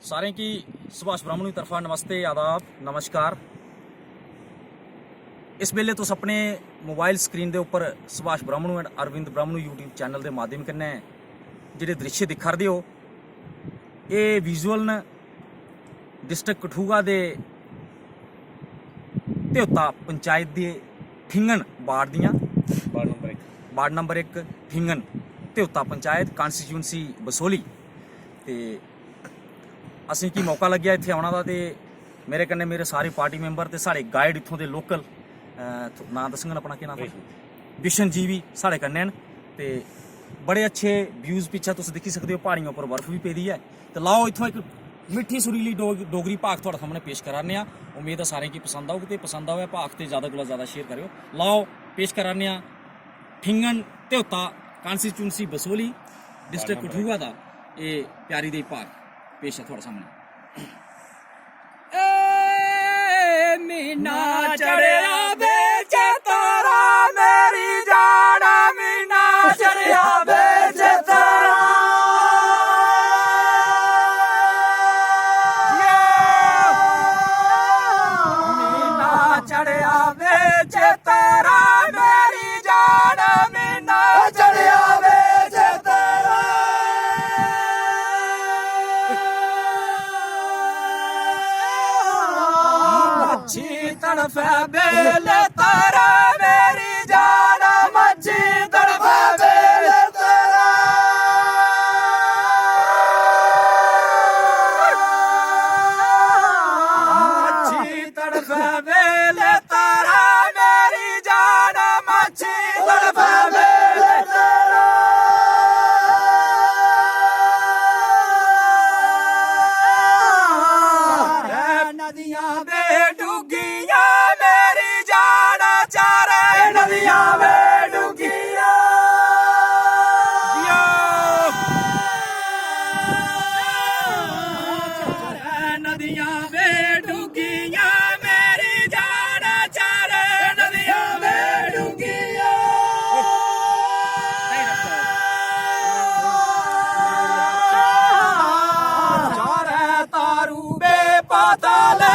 सारें की सुभाष ब्राह्मणु की तरफा नमस्ते, आदाब, नमस्कार। इस वेले तुस अपने मोबाइल स्क्रीन के उपर Subhash Brahmanu and Arvind Brahmanu YouTube channel के माध्यम कन्नै जिहड़े दृश्य दिखा रहे हो, ये विजुअल न डिस्ट्रिक्ट कठुआ के त्योता पंचायत के ठिंगन वार्ड दियां, ward number 1 Thingan Tyota panchayat constituency Basohli. तो असीं की मौका लग्या इत्थे आउणा दा, ते मेरे कन्नै मेरे सारे पार्टी मैंबर ते साढ़े गाइड इत्थों दे लोकल नाम दस्सङन अपना, केह् नाम बिशन जी भी साढ़े कन्नै न। ते बड़े अच्छे व्यूज़ पिच्छे तुस दिक्खी सकदे हो, प्हाड़ियों उप्पर बर्फ भी पेदी है। तो लाओ इत्थों एक मिट्ठी सुरीली डोगरी भाख थुआढ़े सामने पेश कराने आं। उम्मीद है सारें की पसंद आऊग, ते पसंद आवे भाख ते ज़्यादा कोला ज़्यादा शेयर करेओ। लाओ पेश कराने आं ठिंगन त्योता कॉन्स्टिट्यूंसी बसोली डिस्ट्रिक्ट कठुआ दा ये प्यारी देई भाख पेश है थोड़ा सामने। मीना चढ़िया बेच तारा मेरी जाना, मीना चढ़िया बेच तारा, मीना चढ़िया बेच तारा मेरी जाना, मीना चढ़िया बेच तारा। मच्छी तड़फे बेल तारा मेरी जाना, मच्छी तड़फे बेल तारा, मच्छी तड़फे बेल तारा मेरी जाना, मच्छी तड़फे बेल तारा। नदियां बेडुगिया मेरी जाना, चारे नदियां बेडुगिया, नदियां बेडुगिया मेरी जाना, चारे नदियां बेडुगिया। चारे तारू बे पाताले